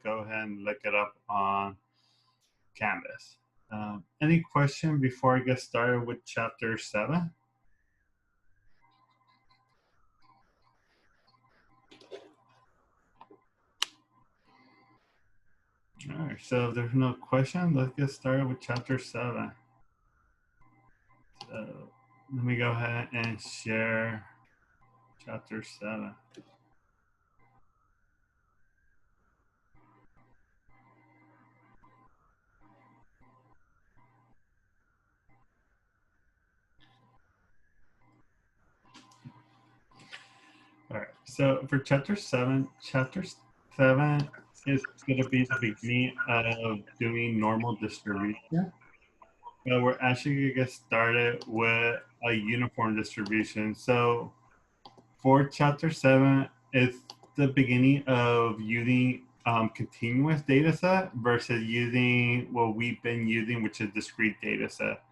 go ahead and look it up on Canvas. Any question before I get started with chapter 7? All right, so if there's no question, let's get started with chapter 7. So let me go ahead and share chapter 7. All right, so for chapter 7 is going to be the beginning of doing normal distribution. But we're actually going to get started with a uniform distribution. So for chapter 7, it's the beginning of using continuous data set versus using what we've been using, which is discrete data set.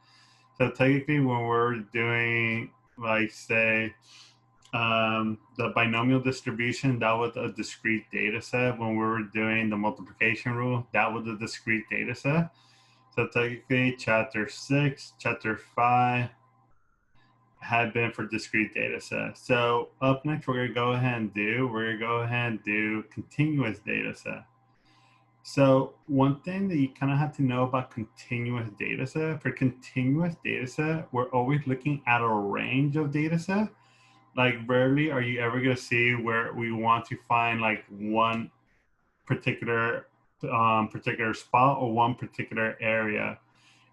So technically when we're doing, like, say, the binomial distribution, that was a discrete data set. When we were doing the multiplication rule, that was a discrete data set. So technically chapter 6, chapter 5 had been for discrete data set. So up next, we're going to go ahead and do continuous data set. So one thing that you kind of have to know about continuous data set, for continuous data set, we're always looking at a range of data set. Like rarely are you ever going to see where we want to find like one particular spot or one particular area.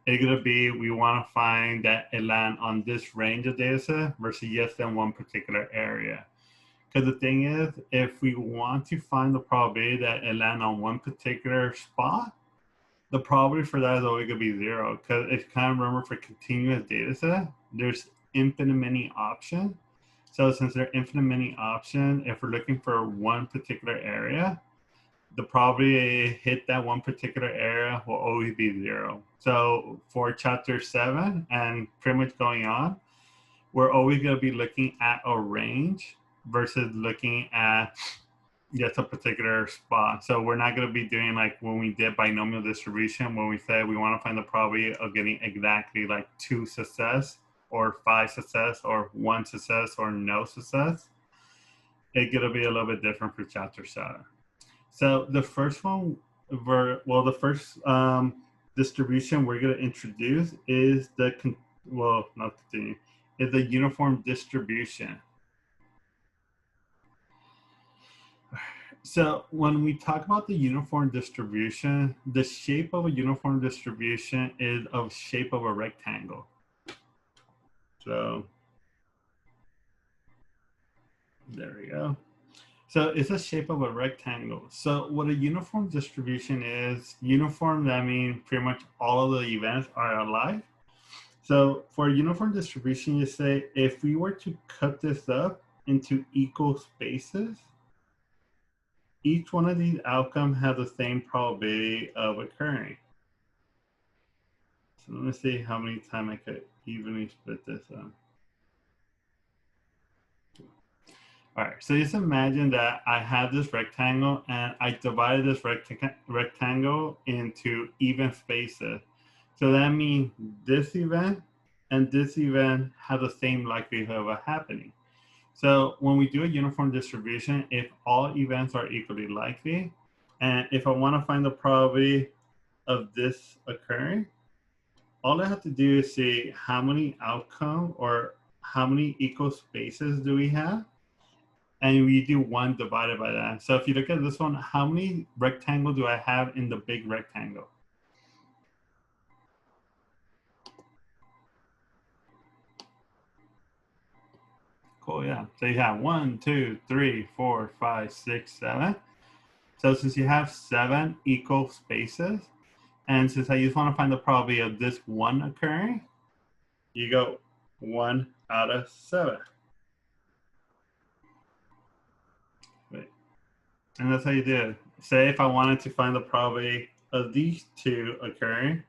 It's going to be, we want to find that it land on this range of data set versus yes in one particular area. Because the thing is, if we want to find the probability that it land on one particular spot, the probability for that is always going to be 0. Because if you kind of remember, for continuous data set, there's infinite many options. So since there are infinite many options, if we're looking for one particular area, the probability to hit that one particular area will always be 0. So for chapter 7 and pretty much going on, we're always going to be looking at a range versus looking at just a particular spot. So we're not going to be doing like when we did binomial distribution, when we said we want to find the probability of getting exactly like 2 success or 5 success or 1 success or no success. It's going to be a little bit different for chapter 7. So the first one, the first distribution we're going to introduce is the, is the uniform distribution. So when we talk about the uniform distribution, the shape of a uniform distribution is of shape of a rectangle. So there we go. So it's a shape of a rectangle. So what a uniform distribution is, uniform, that means pretty much all of the events are alike. So for a uniform distribution, you say, if we were to cut this up into equal spaces, each one of these outcomes has the same probability of occurring. So let me see how many times I could evenly split this up. All right, so just imagine that I have this rectangle and I divided this rectangle into even spaces. So that means this event and this event have the same likelihood of happening. So when we do a uniform distribution, if all events are equally likely, and if I want to find the probability of this occurring, all I have to do is see how many outcomes or how many equal spaces do we have, and we do 1 divided by that. So if you look at this one, how many rectangles do I have in the big rectangle? Cool, yeah. So you have 1, 2, 3, 4, 5, 6, 7. So since you have 7 equal spaces, and since I just want to find the probability of this one occurring, you go 1 out of 7. Wait. And that's how you do it. Say if I wanted to find the probability of these 2 occurring,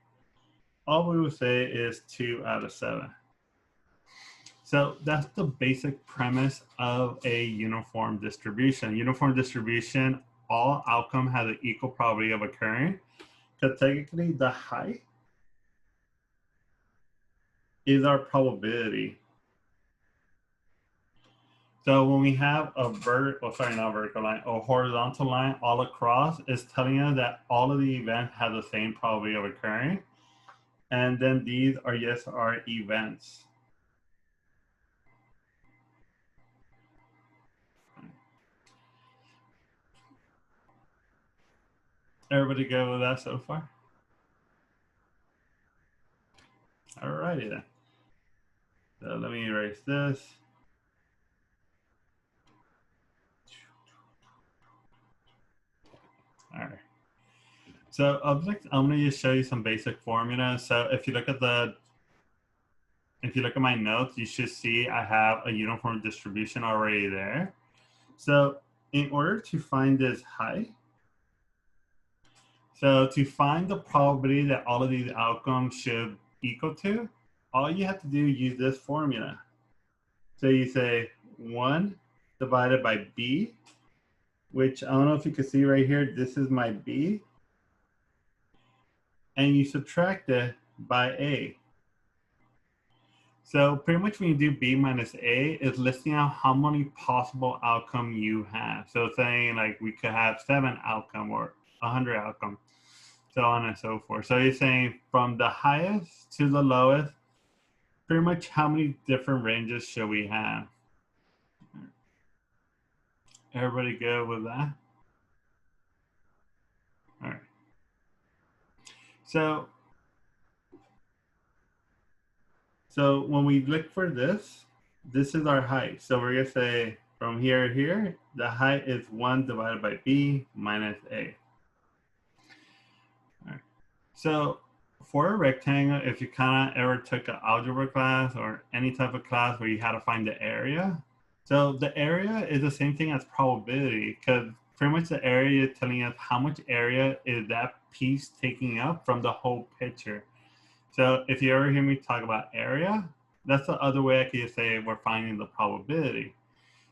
all we would say is 2 out of 7. So that's the basic premise of a uniform distribution. Uniform distribution all outcome has an equal probability of occurring. Because technically the height is our probability. So when we have a a horizontal line all across, it's telling us that all of the events have the same probability of occurring. And then these are just our events. Everybody good with that so far? All righty then. So let me erase this. All right. So I'm going to just show you some basic formulas. So if you look at my notes, you should see I have a uniform distribution already there. So in order to find this height, so to find the probability that all of these outcomes should equal to, all you have to do is use this formula. So you say 1 divided by B, which I don't know if you can see right here, this is my B. And you subtract it by A. So pretty much when you do B minus A, it's listing out how many possible outcomes you have. So it's saying like we could have 7 outcomes or 100 outcomes, so on and so forth. So you're saying from the highest to the lowest, pretty much how many different ranges should we have? Everybody good with that? All right. So when we look for this is our height. So we're gonna say from here to here, the height is 1 divided by B minus A. All right. So for a rectangle, if you kind of ever took an algebra class or any type of class where you had to find the area, so the area is the same thing as probability, because pretty much the area is telling us how much area is that piece taking up from the whole picture. So if you ever hear me talk about area, that's the other way I could say we're finding the probability.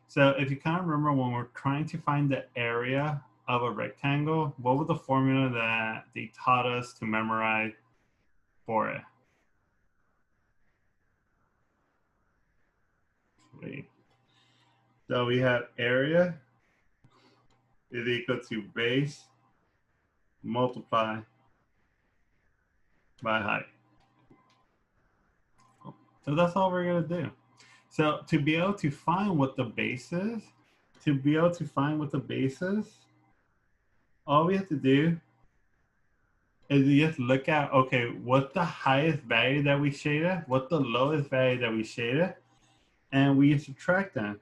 So if you kind of remember when we're trying to find the area of a rectangle, what was the formula that they taught us to memorize for it? Sweet. So we have area is equal to base multiply by height. So that's all we're gonna do. So to be able to find what the base is, all we have to do is just look at, okay, what's the highest value that we shaded, what's the lowest value that we shaded, and we subtract them.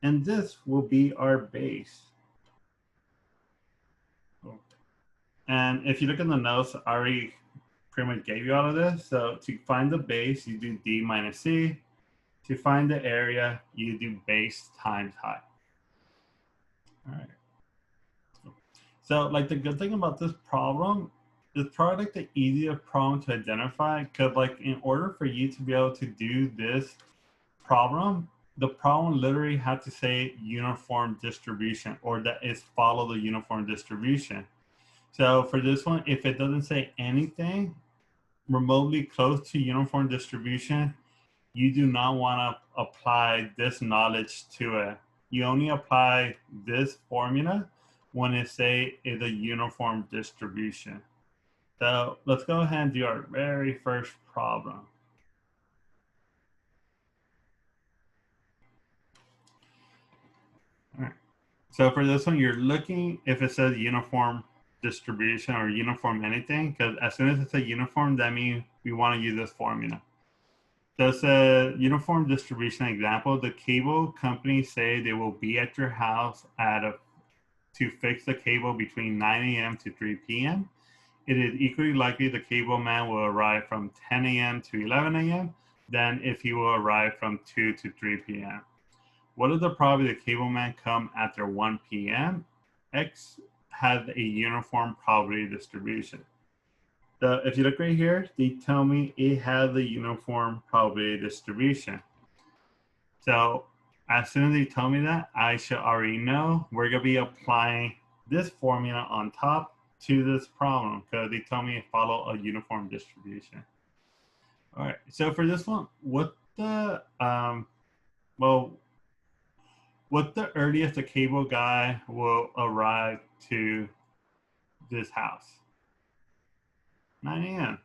And this will be our base. And if you look in the notes, I already pretty much gave you all of this. So to find the base, you do D minus C. To find the area, you do base times height. All right. So like the good thing about this problem, it's probably like the easiest problem to identify, because like in order for you to be able to do this problem, the problem literally had to say uniform distribution, or that is follow the uniform distribution. So for this one, if it doesn't say anything remotely close to uniform distribution, you do not want to apply this knowledge to it. You only apply this formula when it say is a uniform distribution. So let's go ahead and do our very first problem. All right. So for this one, you're looking if it says uniform distribution or uniform anything, because as soon as it's a uniform, that means we want to use this formula. So it's a uniform distribution example. The cable company say they will be at your house to fix the cable between 9 a.m. to 3 p.m. It is equally likely the cable man will arrive from 10 a.m. to 11 a.m. than if he will arrive from 2 to 3 p.m. What is the probability the cable man come after 1 p.m.? X has a uniform probability distribution. So if you look right here, they tell me it has a uniform probability distribution. So as soon as they tell me that, I should already know we're going to be applying this formula on top to this problem because they tell me to follow a uniform distribution. All right, so for this one, what the earliest the cable guy will arrive to this house? 9 a.m.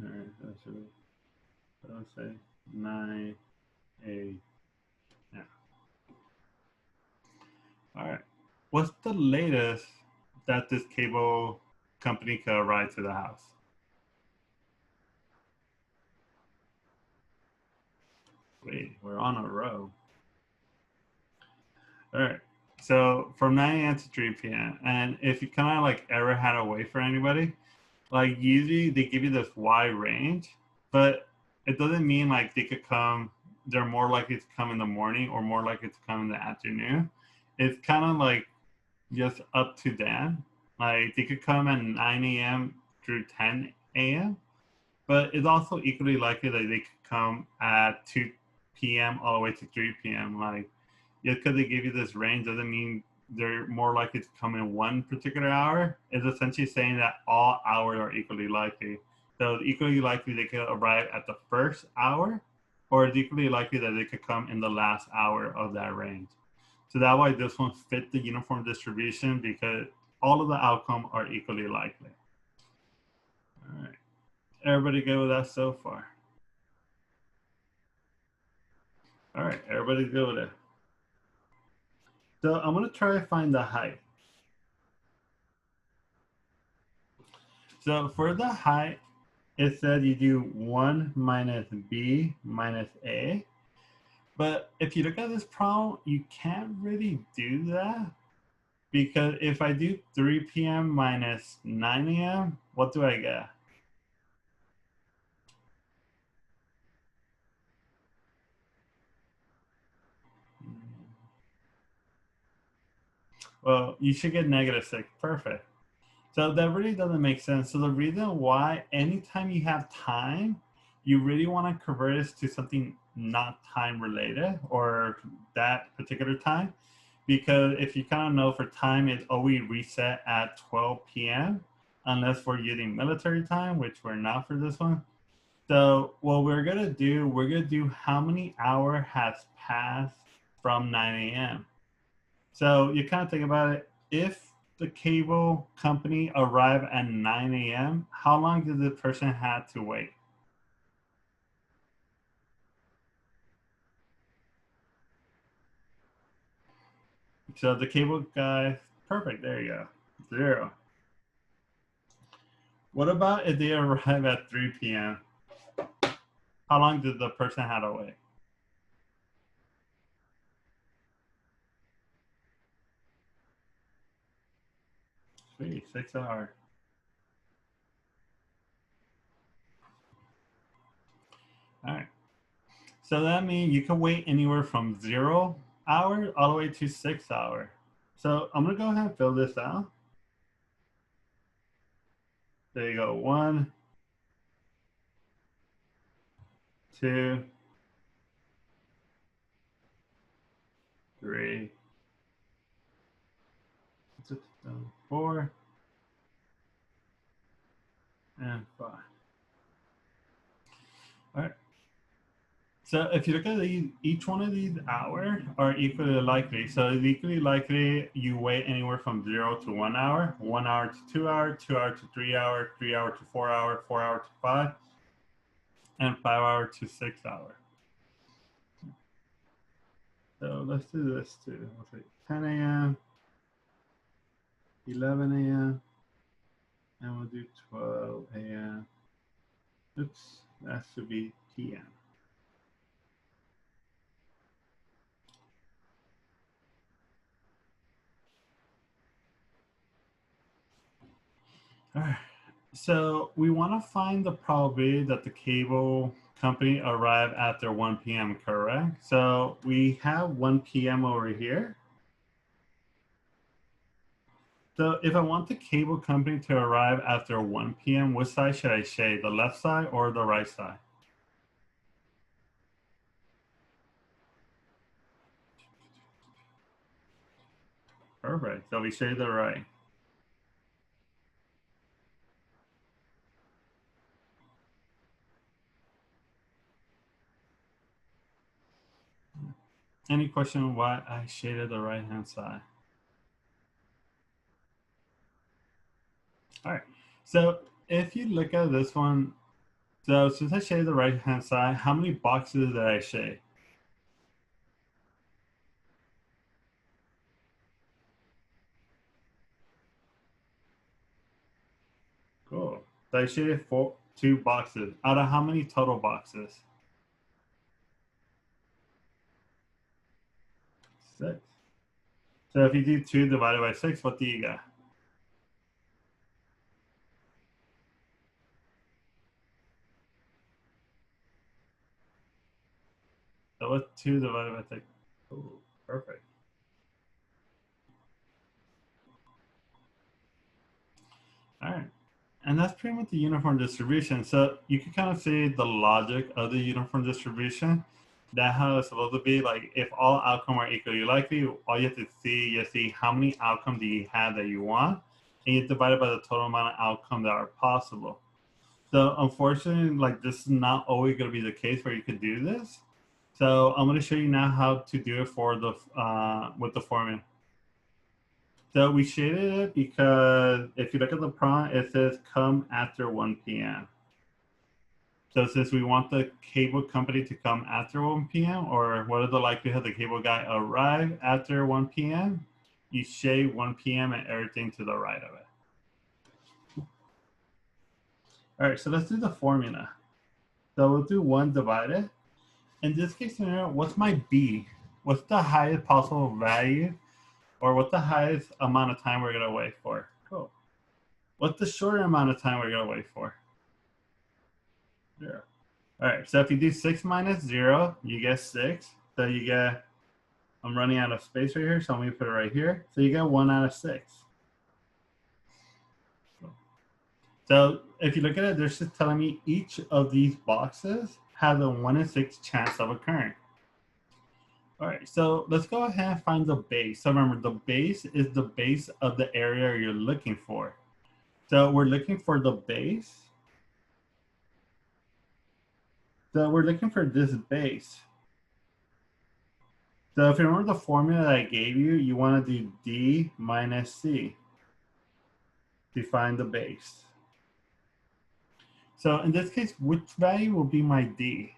All right, so let's say 9 a.m. All right. What's the latest that this cable company could arrive to the house? Wait, we're on a row. All right. So from 9 a.m. to 3 p.m. And if you kind of like ever had to wait for anybody, like usually they give you this wide range, but it doesn't mean like they could come, they're more likely to come in the morning or more likely to come in the afternoon. It's kind of like just up to them. Like they could come at 9 a.m. through 10 a.m., but it's also equally likely that they could come at 2 p.m. all the way to 3 p.m. Like just because they give you this range doesn't mean they're more likely to come in one particular hour. It's essentially saying that all hours are equally likely. So it's equally likely they could arrive at the first hour, or it's equally likely that they could come in the last hour of that range. So that way this one fit the uniform distribution because all of the outcomes are equally likely. All right. Everybody good with that so far? All right, everybody's good with it. So I'm gonna try to find the height. So for the height, it said you do 1 minus b minus a. But if you look at this problem, you can't really do that because if I do 3 p.m. minus 9 a.m., what do I get? Well, you should get -6. Perfect. So that really doesn't make sense. So the reason why anytime you have time, you really want to convert this to something not time related or that particular time. Because if you kind of know for time, it's always reset at 12 p.m. unless we're using military time, which we're not for this one. So what we're going to do, we're going to do how many hours has passed from 9 a.m. So you kind of think about it. If the cable company arrived at 9 a.m., how long did the person have to wait? So the cable guy, perfect, there you go, 0. What about if they arrive at 3 p.m.? How long did the person have to wait? Sweet, 6 hours. All right. So that means you can wait anywhere from 0 hours all the way to 6 hours. So I'm gonna go ahead and fill this out. There you go, 1, 2, 3, 4, and 5. All right. So if you look at these, each one of these hours are equally likely. So it's equally likely you wait anywhere from 0 to 1 hour, 1 hour to 2 hours, 2 hours to 3 hours, 3 hours to 4 hours, 4 hours to 5, and 5 hours to 6 hours. So let's do this too. Let's say 10 a.m., 11 a.m., and we'll do 12 a.m. Oops, that should be p.m. All right. So we want to find the probability that the cable company arrive after 1 p.m., correct? So we have 1 p.m. over here. So if I want the cable company to arrive after 1 p.m., which side should I shade, the left side or the right side? Perfect. So we shaded the right. Any question why I shaded the right-hand side? All right. So if you look at this one, so since I shaded the right-hand side, how many boxes did I shade? Cool. So I shaded two boxes. Out of how many total boxes? 6. So if you do 2 divided by 6, what do you get? So what's 2 divided by 6? Ooh, perfect. All right. And that's pretty much the uniform distribution. So you can kind of see the logic of the uniform distribution. That how it's supposed to be. Like if all outcomes are equally likely, all you have to see, you see how many outcomes do you have that you want, and you divide it by the total amount of outcomes that are possible. So unfortunately, like this is not always going to be the case where you could do this. So I'm going to show you now how to do it for the with the formula. So we shaded it because if you look at the prompt, it says come after 1 p.m. So since we want the cable company to come after 1 p.m. or what are the likelihood the cable guy arrive after 1 p.m., you shade 1 p.m. and everything to the right of it. All right, so let's do the formula. So we'll do 1 divided. In this case scenario, what's my B? What's the highest possible value or what's the highest amount of time we're going to wait for? Cool. What's the shorter amount of time we're going to wait for? 0. All right, so if you do 6 minus 0, you get 6. So you get, I'm running out of space right here, so I'm going to put it right here. So you get 1 out of 6. So if you look at it, they're just telling me each of these boxes has a 1 in 6 chance of occurring. All right, so let's go ahead and find the base. So remember, the base is the base of the area you're looking for. So we're looking for the base. So we're looking for this base. So if you remember the formula that I gave you, you want to do D minus C to find the base. So in this case, which value will be my D?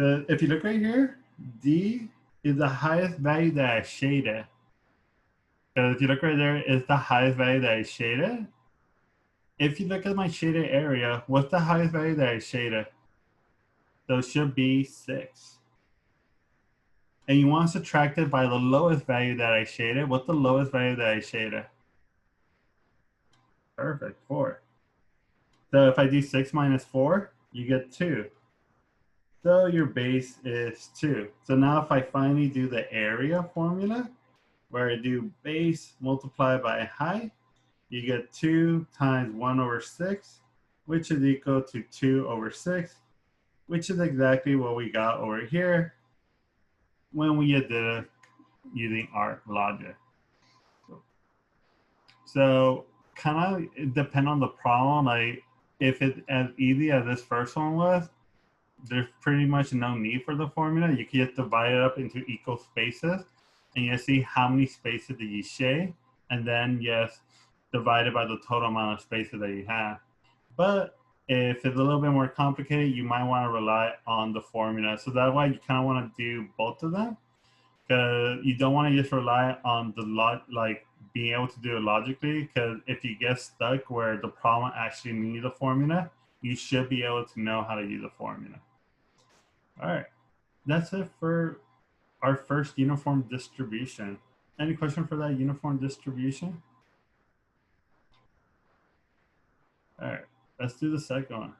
If you look right here, D is the highest value that I shaded. If you look right there, it's the highest value that I shaded. If you look at my shaded area, what's the highest value that I shaded? So it should be 6. And you want to subtract it by the lowest value that I shaded. What's the lowest value that I shaded? Perfect, 4. So if I do 6 minus 4, you get 2. So your base is 2. So now if I finally do the area formula, where I do base multiplied by height, you get 2 times 1 over 6, which is equal to 2 over 6, which is exactly what we got over here when we did it using our logic. So kind of depend on the problem. Like if it's as easy as this first one was, there's pretty much no need for the formula. You can just divide it up into equal spaces and you see how many spaces that you shade, and then yes, divide it by the total amount of spaces that you have. But if it's a little bit more complicated, you might want to rely on the formula. So that's why you kind of want to do both of them, because you don't want to just rely on the like being able to do it logically, because if you get stuck where the problem actually needs a formula, you should be able to know how to use a formula. All right, that's it for our first uniform distribution. Any question for that uniform distribution? All right, let's do the second one.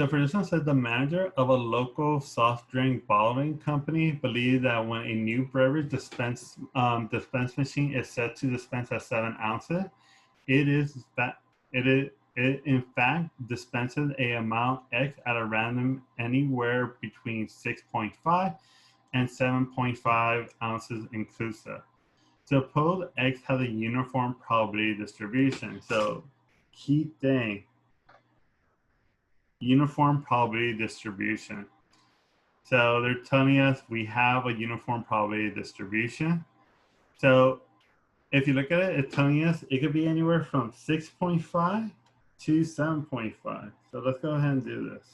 So for this one, said the manager of a local soft drink bottling company believes that when a new beverage dispense machine is set to dispense at 7 ounces, it is that it in fact dispenses a amount X at a random anywhere between 6.5 and 7.5 ounces inclusive. Suppose X has a uniform probability distribution. So key thing, uniform probability distribution. So they're telling us we have a uniform probability distribution. So if you look at it, it's telling us it could be anywhere from 6.5 to 7.5. So let's go ahead and do this.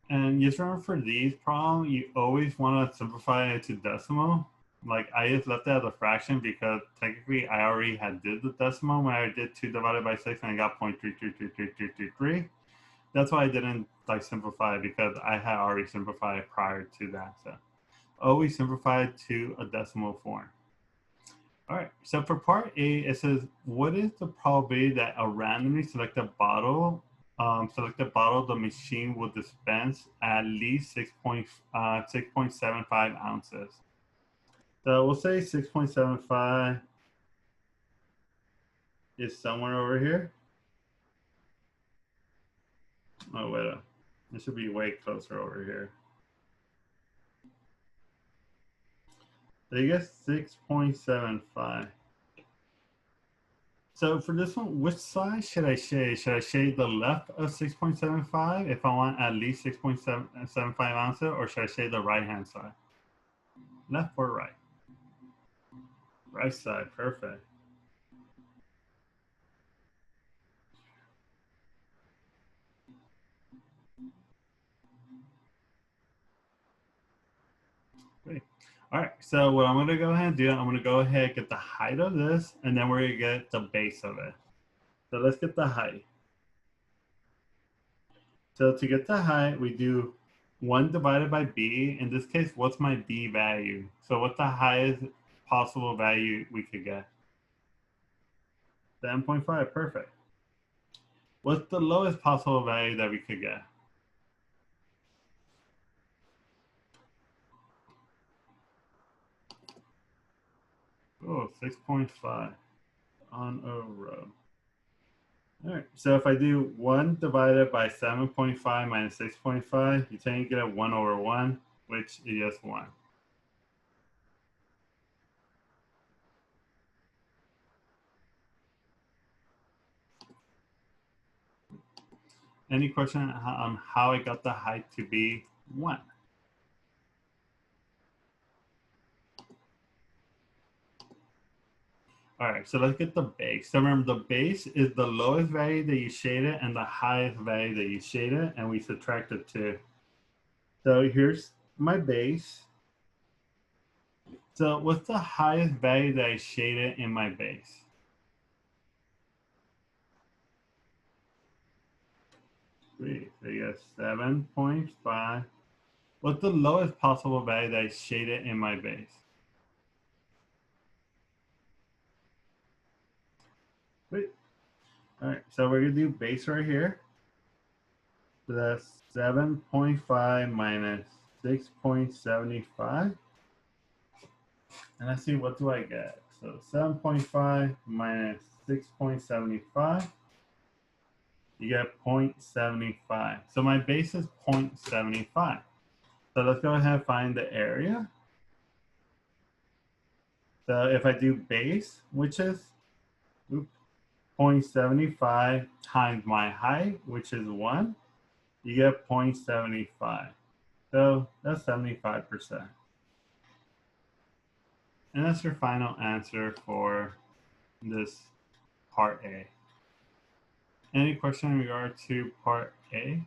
And just remember for these problems, you always want to simplify it to decimal. Like I just left it as a fraction because technically I already had did the decimal when I did 2 divided by 6 and I got 0.3333333. That's why I didn't like simplify because I had already simplified prior to that. So always simplify it to a decimal form. All right, so for part A, it says, what is the probability that a randomly selected bottle the machine will dispense at least 6.75 ounces? So we'll say 6.75 is somewhere over here. Oh, wait, it should be way closer over here. So you get 6.75. So for this one, which side should I shade? Should I shade the left of 6.75 if I want at least 6.75 ounces, or should I shade the right-hand side? Left or right? Right side, perfect. Great. All right, so what I'm gonna go ahead and do, I'm gonna go ahead and get the height of this, and then we're gonna get the base of it. So let's get the height. So to get the height, we do 1 divided by b. In this case, what's my b value? So what's the highest possible value we could get? 7.5, perfect. What's the lowest possible value that we could get? Oh, 6.5 on a row. All right, so if I do 1 divided by 7.5 minus 6.5, you tend to get a 1 over 1, which is just 1. Any question on how I got the height to be 1? All right, so let's get the base. So remember, the base is the lowest value that you shaded and the highest value that you shaded, and we subtracted 2. So here's my base. So what's the highest value that I shaded in my base? Sweet, so you got 7.5. What's the lowest possible value that I shaded in my base? Sweet. All right, so we're gonna do base right here. So that's 7.5 minus 6.75. And let's see, what do I get? So 7.5 minus 6.75, you get 0.75. So my base is 0.75. So let's go ahead and find the area. So if I do base, which is 0.75 times my height, which is 1, you get 0.75. So that's 75%. And that's your final answer for this part A. Any question in regard to part A?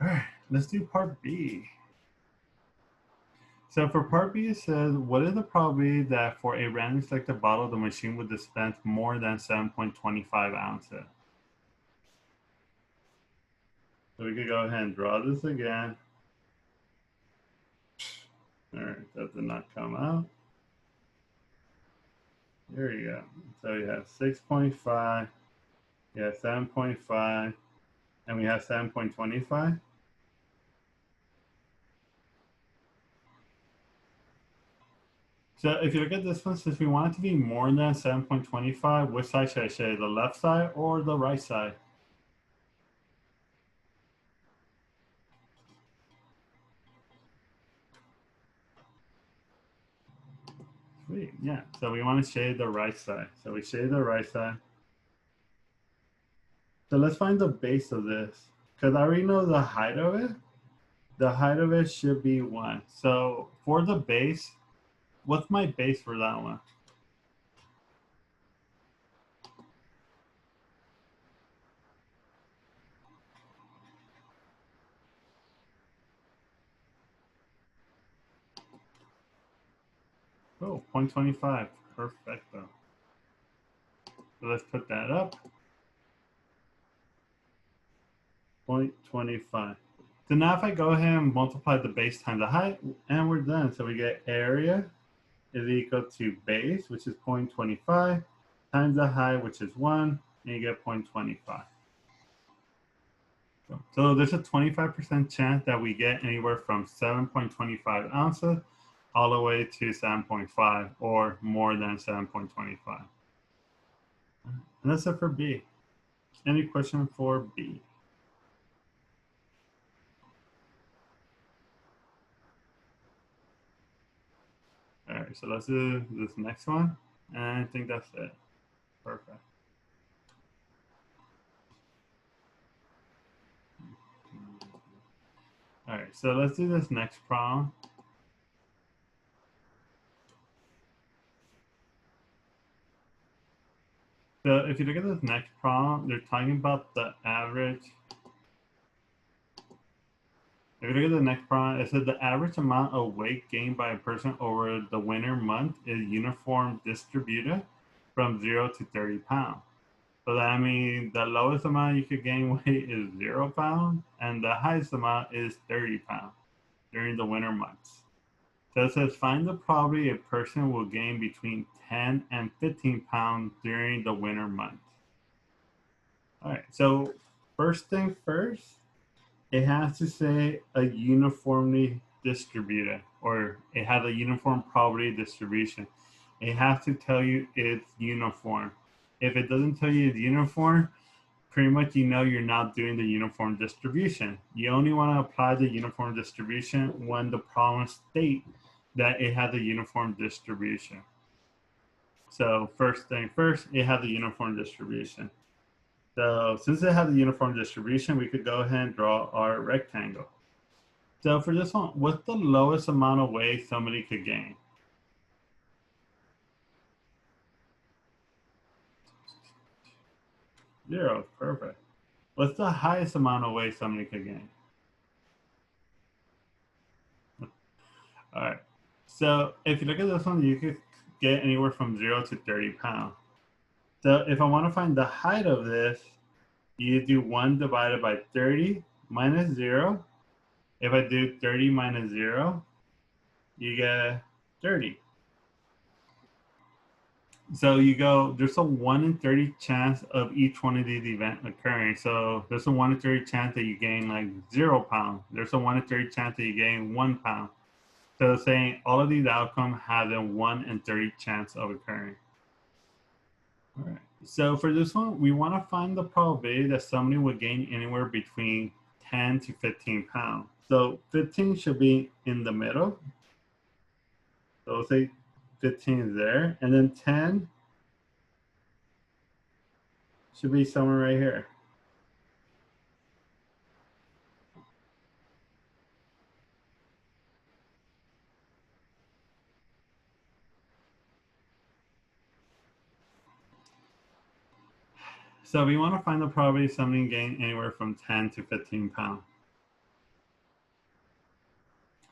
All right, let's do part B. So for part B, it says, what is the probability that for a randomly selected bottle, the machine would dispense more than 7.25 ounces? So we could go ahead and draw this again. All right, that did not come out. There you go. So we have 6.5, we have 7.5, and we have 7.25. So if you look at this one, since we want it to be more than 7.25, which side should I say? The left side or the right side? Sweet, yeah. So we want to shade the right side. So we shade the right side. So let's find the base of this. Because I already know the height of it. The height of it should be 1. So for the base, what's my base for that one? Oh, 0.25. Perfecto. So let's put that up. 0.25. So now if I go ahead and multiply the base times the height, and we're done. So we get area is equal to base, which is 0.25, times the height, which is 1, and you get 0.25. So there's a 25% chance that we get anywhere from 7.25 ounces all the way to 7.5 or more than 7.25. And that's it for B. Any question for B? All right, so let's do this next one. And I think that's it. Perfect. All right, so let's do this next problem. So if you look at this next problem, they're talking about the average. If you look at the next problem, it says the average amount of weight gained by a person over the winter month is uniform distributed from 0 to 30 pounds. So that means the lowest amount you could gain weight is 0 pounds, and the highest amount is 30 pounds during the winter months. So it says find the probability a person will gain between 10 and 15 pounds during the winter months. All right, so first thing first, it has to say a uniformly distributed, or it has a uniform probability distribution. It has to tell you it's uniform. If it doesn't tell you it's uniform, pretty much you know you're not doing the uniform distribution. You only want to apply the uniform distribution when the problem states that it has a uniform distribution. So first thing first, it has a uniform distribution. So since it has a uniform distribution, we could go ahead and draw our rectangle. So for this one, what's the lowest amount of weight somebody could gain? 0, perfect. What's the highest amount of weight somebody could gain? All right. So if you look at this one, you could get anywhere from 0 to 30 pounds. So if I want to find the height of this, you do 1 divided by 30 minus 0. If I do 30 minus 0, you get 30. So you go, there's a 1 in 30 chance of each one of these events occurring. So there's a 1 in 30 chance that you gain like 0 pounds. There's a 1 in 30 chance that you gain 1 pound. So saying all of these outcomes have a 1 in 30 chance of occurring. All right. So for this one, we want to find the probability that somebody would gain anywhere between 10 to 15 pounds. So 15 should be in the middle. So we'll say 15 is there. And then 10 should be somewhere right here. So we want to find the probability somebody gain anywhere from 10 to 15 pounds.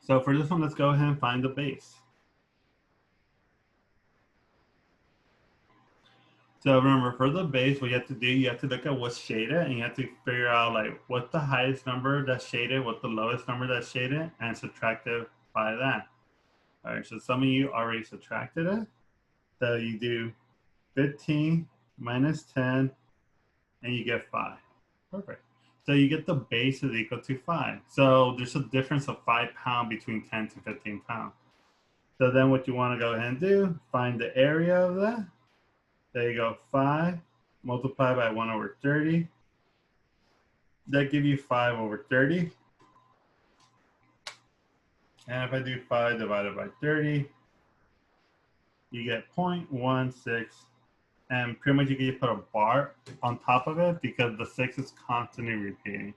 So for this one, let's go ahead and find the base. So remember, for the base, what you have to do, you have to look at what's shaded, and you have to figure out like what's the highest number that's shaded, what's the lowest number that's shaded, and subtract it by that. All right, so some of you already subtracted it. So you do 15 minus 10, and you get 5. Perfect. So you get the base is equal to 5. So there's a difference of 5 pounds between 10 to 15 pounds. So then what you want to go ahead and do, find the area of that. There you go, 5 multiplied by 1 over 30. That gives you 5 over 30. And if I do 5 divided by 30, you get 0.16. And pretty much you can put a bar on top of it because the 6 is constantly repeating.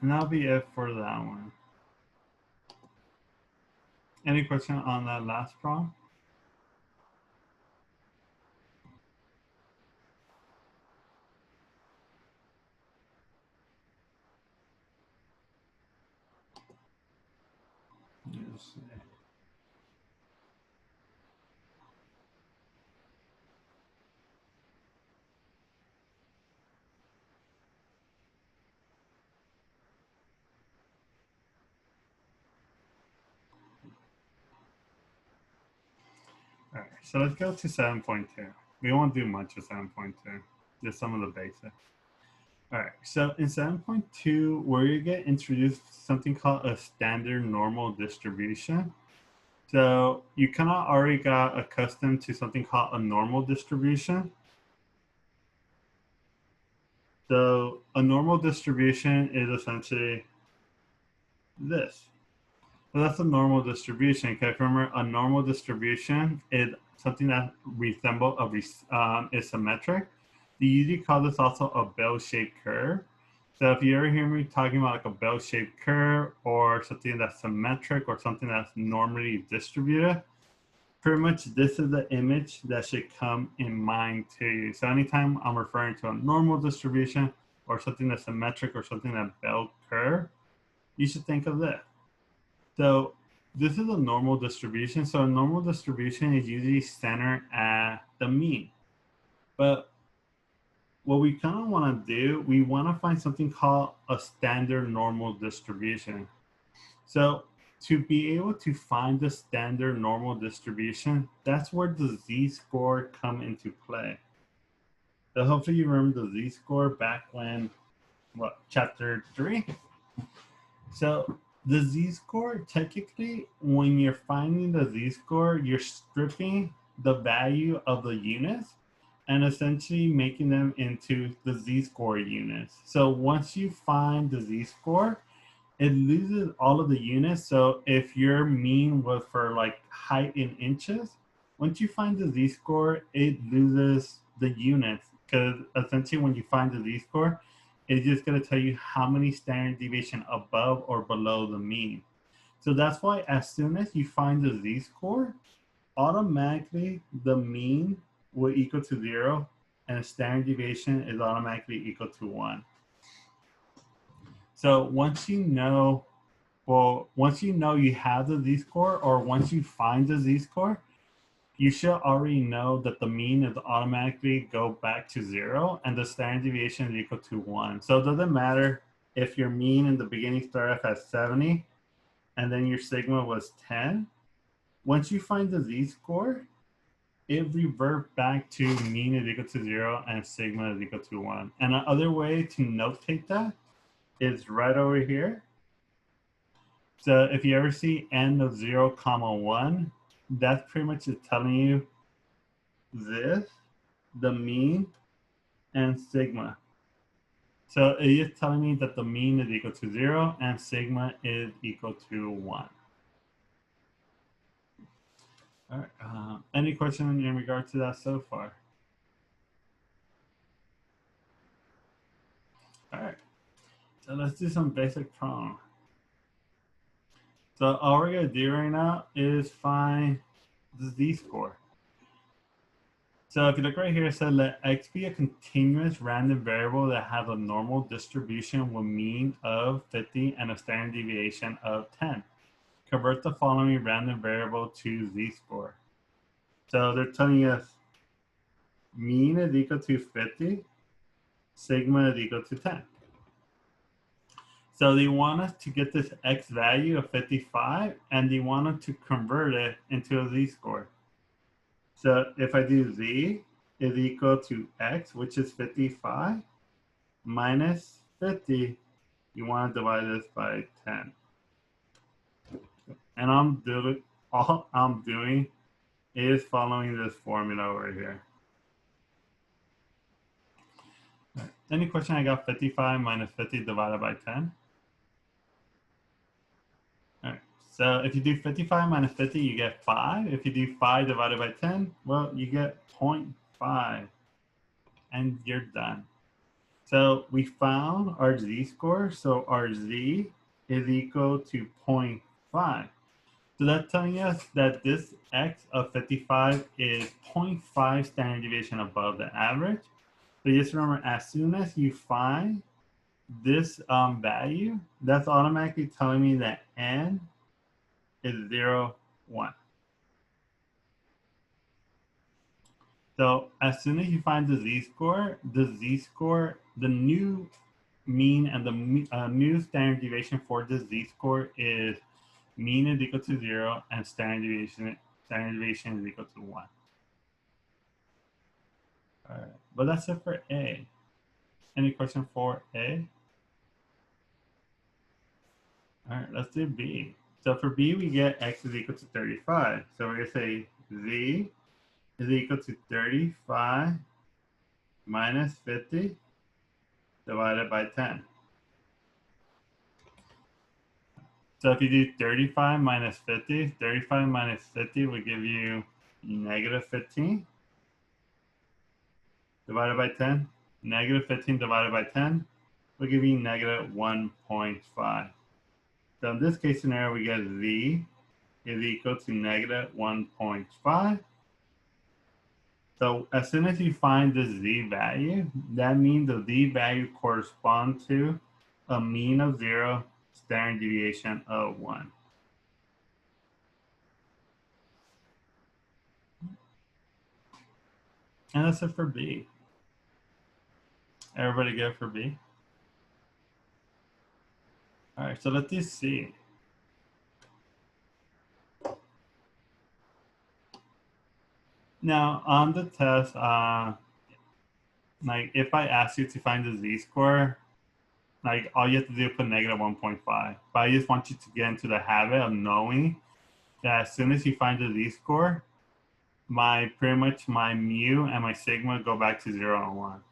And that'll be it for that one. Any question on that last problem? Yes. All right, so let's go to 7.2. We won't do much of 7.2, just some of the basics. All right, so in 7.2, we're going to introduce something called a standard normal distribution. So you kind of already got accustomed to something called a normal distribution. So a normal distribution is essentially this. So that's a normal distribution. Okay, remember a normal distribution is something that resembles is symmetric. They usually call this also a bell-shaped curve. So if you ever hear me talking about like a bell-shaped curve or something that's symmetric or something that's normally distributed, pretty much this is the image that should come in mind to you. So anytime I'm referring to a normal distribution or something that's symmetric or something that's bell curve, you should think of this. So this is a normal distribution. So a normal distribution is usually centered at the mean. But what we kind of want to do, we want to find something called a standard normal distribution. So to be able to find the standard normal distribution, that's where the z-score come into play. So hopefully you remember the z-score back when, what, chapter 3? So the z-score, technically, when you're finding the z-score, you're stripping the value of the units and essentially making them into the z-score units. So once you find the z-score, it loses all of the units. So if your mean was for like height in inches, once you find the z-score, it loses the units because essentially when you find the z-score, it's just going to tell you how many standard deviation above or below the mean. So that's why as soon as you find the z-score, automatically the mean will equal to 0 and standard deviation is automatically equal to 1. So once you know you have the z-score or once you find the z-score, you should already know that the mean is automatically go back to 0 and the standard deviation is equal to 1. So it doesn't matter if your mean in the beginning started off at 70 and then your sigma was 10. Once you find the z-score, it revert back to mean is equal to 0 and sigma is equal to 1. And another way to notate that is right over here. So if you ever see n of 0, comma 1, that's pretty much telling you this, the mean, and sigma. So it is telling me that the mean is equal to 0 and sigma is equal to 1. All right. Any question in regard to that so far? All right. So let's do some basic problem. So all we're going to do right now is find the z-score. So if you look right here, it said let x be a continuous random variable that has a normal distribution with mean of 50 and a standard deviation of 10. Convert the following random variable to z-score. So they're telling us mean is equal to 50, sigma is equal to 10. So they want us to get this x value of 55, and they want us to convert it into a z-score. So if I do z is equal to x, which is 55, minus 50, you want to divide this by 10. And all I'm doing is following this formula over here. Any question? I got 55 minus 50 divided by 10. All right. So if you do 55 minus 50, you get 5. If you do 5 divided by 10, well, you get 0.5. And you're done. So we found our z-score. So our z is equal to 0.5. So that's telling us that this x of 55 is 0.5 standard deviation above the average. So just remember, as soon as you find this value, that's automatically telling me that n is 0, 1. So as soon as you find the z-score, the new mean and the new standard deviation for the z-score is mean is equal to 0 and standard deviation is equal to 1. All right, but that's it for A. Any question for A? All right, let's do B. So for B, we get x is equal to 35. So we're going to say z is equal to 35 minus 50 divided by 10. So if you do 35 minus 50, 35 minus 50 would give you negative 15 divided by 10. Negative 15 divided by 10 will give you negative 1.5. So in this case scenario, we get z is equal to negative 1.5. So as soon as you find the z value, that means the z value corresponds to a mean of 0, standard deviation of 1. And that's it for B. Everybody good for B? All right, so let's do C. Now on the test, like if I ask you to find the z-score, like all you have to do is put negative 1.5. But I just want you to get into the habit of knowing that as soon as you find the z-score, pretty much my mu and my sigma go back to 0 and 1.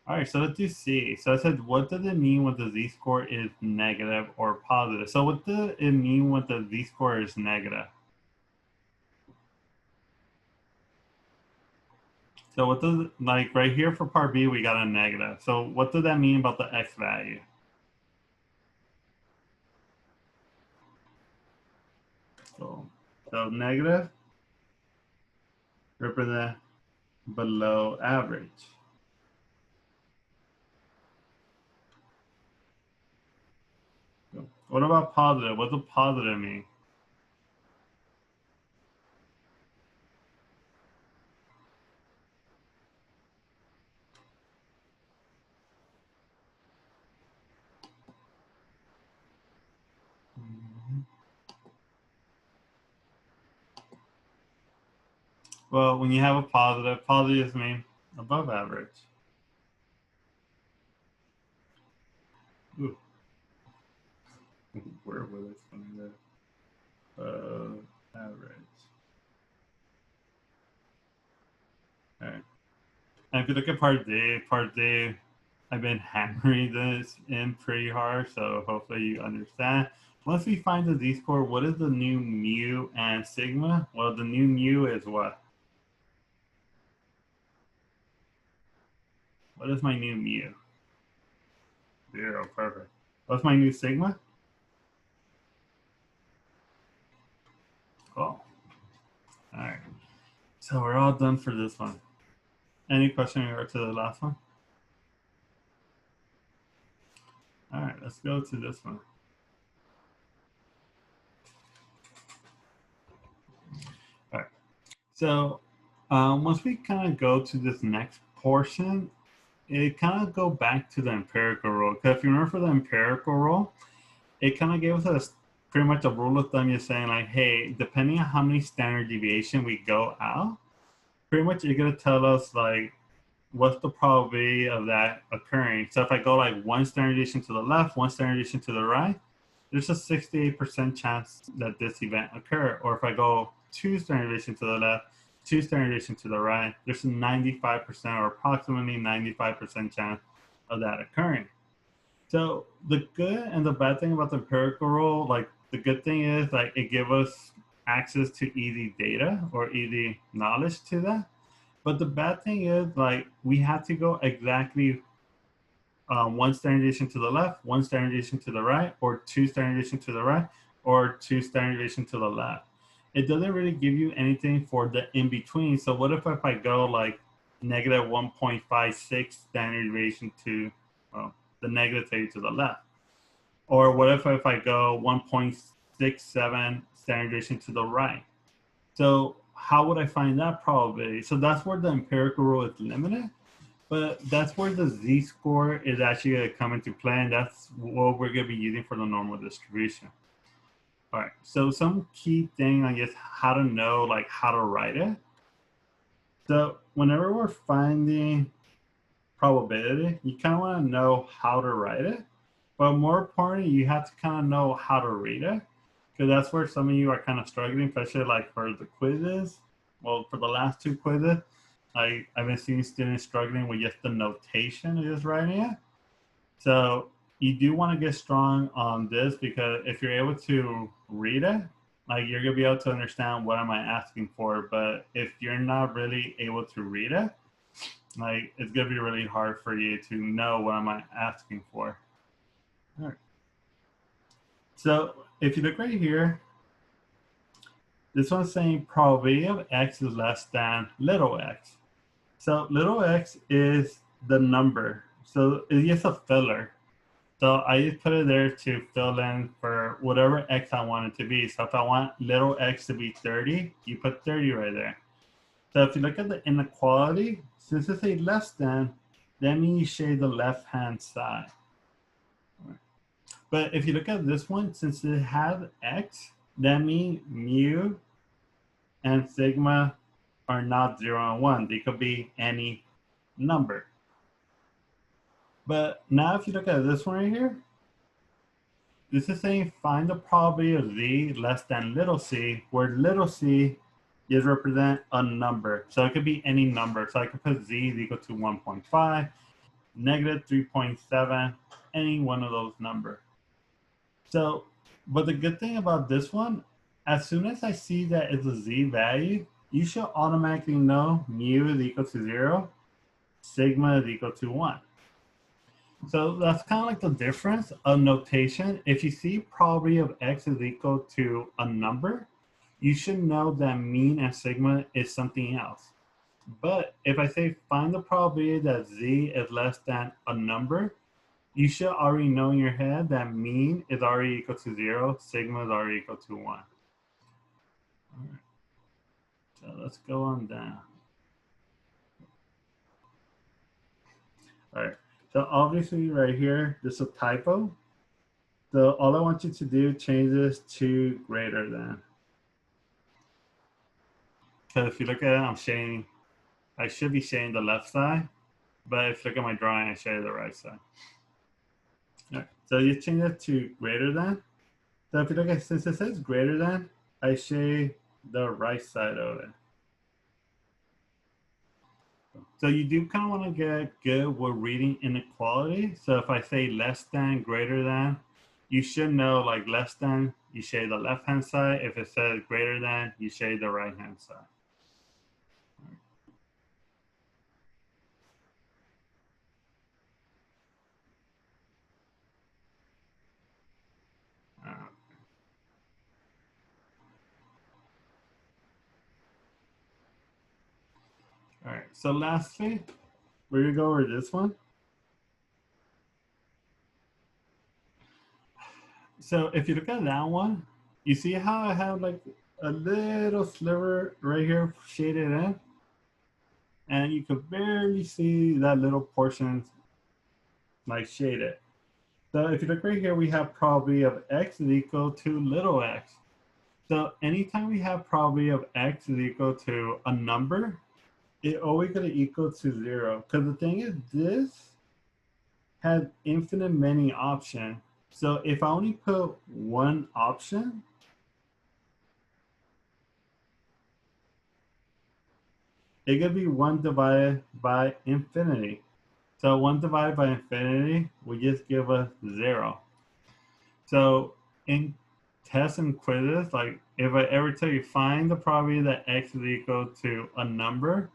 All right, so let's do C. So I said, what does it mean when the z-score is negative or positive? So what does it mean when the z-score is negative? So what does, like right here for part B, we got a negative. So what does that mean about the x value? So negative represent below average. What about positive? What does positive mean? Well, when you have a positive mean above average. Ooh. Where was this coming there? Average. All right. And if you look at part D, I've been hammering this in pretty hard, so hopefully you understand. Once we find the z-score, what is the new mu and sigma? Well, the new mu is what? What is my new mu? 0, perfect. What's my new sigma? Cool. All right. So we're all done for this one. Any question in regard to the last one? All right, let's go to this one. All right. So once we kind of go to this next portion, it kind of go back to the empirical rule. Because if you remember for the empirical rule, it kind of gave us pretty much a rule of thumb. You're saying like, hey, depending on how many standard deviation we go out, pretty much you're gonna tell us like what's the probability of that occurring. So if I go like one standard deviation to the left, one standard deviation to the right, there's a 68% chance that this event occur. Or if I go two standard deviation to the left, two standard deviation to the right, there's a 95% or approximately 95% chance of that occurring. So the good and the bad thing about the empirical rule, like the good thing is like it gives us access to easy data or easy knowledge to that. But the bad thing is like we have to go exactly one standard deviation to the left, one standard deviation to the right, or two standard deviation to the right, or two standard deviation to the left. It doesn't really give you anything for the in between. So what if I go like negative 1.56 standard deviation to the negative 30 to the left? Or what if I go 1.67 standard deviation to the right? So how would I find that probability? So that's where the empirical rule is limited. But that's where the z-score is actually going to come into play, and that's what we're going to be using for the normal distribution. All right, so some key thing, I guess, how to know, like, how to write it. So whenever we're finding probability, you kind of want to know how to write it. But more importantly, you have to kind of know how to read it, because that's where some of you are kind of struggling, especially like for the quizzes. Well, for the last two quizzes, I've been seeing students struggling with just the notation of just writing it. So you do want to get strong on this, because if you're able to read it, like you're gonna be able to understand what am I asking for. But if you're not really able to read it, like it's gonna be really hard for you to know what am I asking for. All right. So if you look right here, this one's saying probability of x is less than little x. So little x is the number. So it's just a filler. So I just put it there to fill in for whatever x I want it to be. So if I want little x to be 30, you put 30 right there. So if you look at the inequality, since it's a less than, that means you shade the left-hand side. But if you look at this one, since it has x, that means mu and sigma are not 0 and 1. They could be any number. But now if you look at this one right here, this is saying find the probability of z less than little c, where little c is represent a number. So it could be any number. So I could put z is equal to 1.5, negative 3.7, any one of those numbers. So, but the good thing about this one, as soon as I see that it's a z value, you should automatically know mu is equal to 0, sigma is equal to 1. So that's kind of like the difference of notation. If you see probability of x is equal to a number, you should know that mean and sigma is something else. But if I say find the probability that z is less than a number, you should already know in your head that mean is already equal to 0, sigma is already equal to 1. All right. So let's go on down. All right. So obviously right here, this is a typo. So all I want you to do, change this to greater than. Because if you look at it, I'm shading, I should be shading the left side, but if you look at my drawing, I shaded the right side. All right. So you change it to greater than. So if you look at, since it says greater than, I shade the right side of it. So you do kind of want to get good with reading inequality. So if I say less than, greater than, you should know like less than, you shade the left-hand side. If it says greater than, you shade the right-hand side. so lastly, we're gonna go over this one. So if you look at that one, you see how I have like a little sliver right here shaded in? And you could barely see that little portion like shaded. So if you look right here, we have probability of x is equal to little x. So anytime we have probability of x is equal to a number, it always going to equal to 0. Because the thing is, this has infinite many options. So if I only put one option, it's going to be 1 divided by infinity. So 1 divided by infinity will just give us 0. So in tests and quizzes, like if I ever tell you find the probability that x is equal to a number,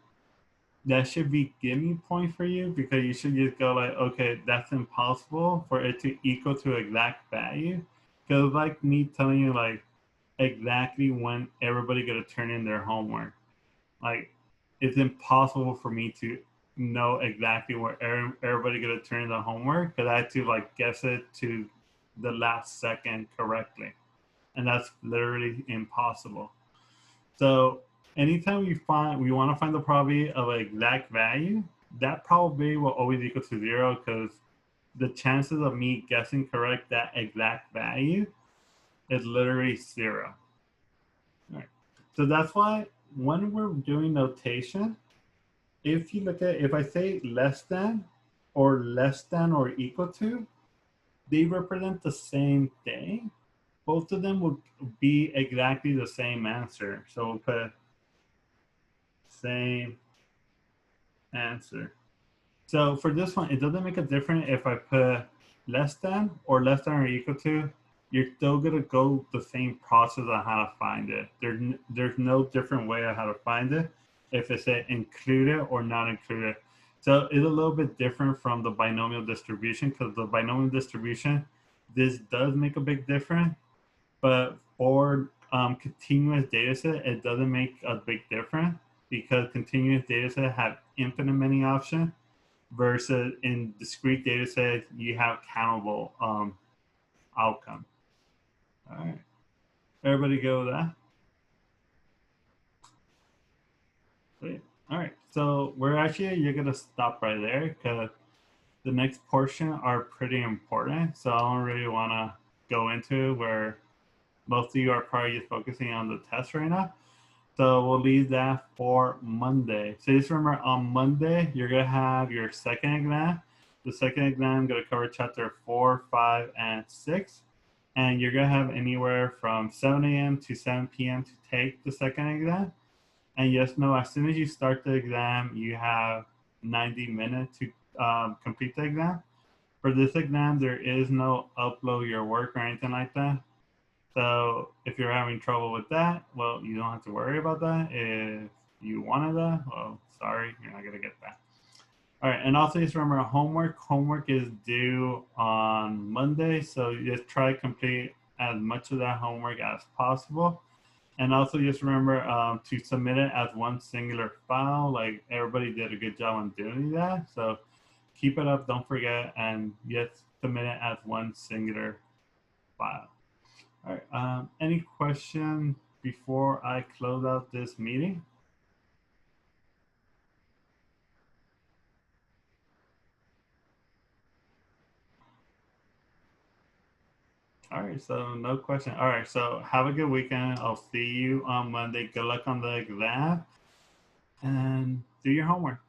that should be gimme point for you, because you should just go like, okay, that's impossible for it to equal to exact value. Because like me telling you like exactly when everybody gonna turn in their homework. Like it's impossible for me to know exactly where everybody gonna turn in the homework, because I had to like guess it to the last second correctly. And that's literally impossible. So anytime we want to find the probability of an exact value, that probability will always equal to 0, because the chances of me guessing correct that exact value is literally 0. All right. So that's why when we're doing notation, if you look at, if I say less than or equal to, they represent the same thing. Both of them will be exactly the same answer. So we'll put same answer. So for this one, it doesn't make a difference if I put less than or equal to. You're still gonna go the same process on how to find it. There's no different way on how to find it if it's included or not included. So it's a little bit different from the binomial distribution, because the binomial distribution, this does make a big difference, but for continuous data set, it doesn't make a big difference, because continuous data set have infinite many options, versus in discrete data sets, you have countable outcome. All right. Everybody go with that? Sweet. All right. So you're going to stop right there, because the next portion are pretty important. So I don't really want to go into where most of you are probably just focusing on the test right now. So we'll leave that for Monday. So just remember, on Monday, you're going to have your second exam. The second exam is going to cover chapter 4, 5, and 6. And you're going to have anywhere from 7 a.m. to 7 p.m. to take the second exam. And yes, no, as soon as you start the exam, you have 90 minutes to complete the exam. For this exam, there is no upload your work or anything like that. So if you're having trouble with that, well, you don't have to worry about that. If you wanted that, well, sorry, you're not going to get that. All right, and also just remember, homework. Homework is due on Monday, so just try to complete as much of that homework as possible. And also just remember to submit it as one singular file. Like everybody did a good job on doing that. So keep it up, don't forget, and just submit it as one singular file. All right, any question before I close out this meeting? All right, so no question. All right, so have a good weekend. I'll see you on Monday. Good luck on the exam and do your homework.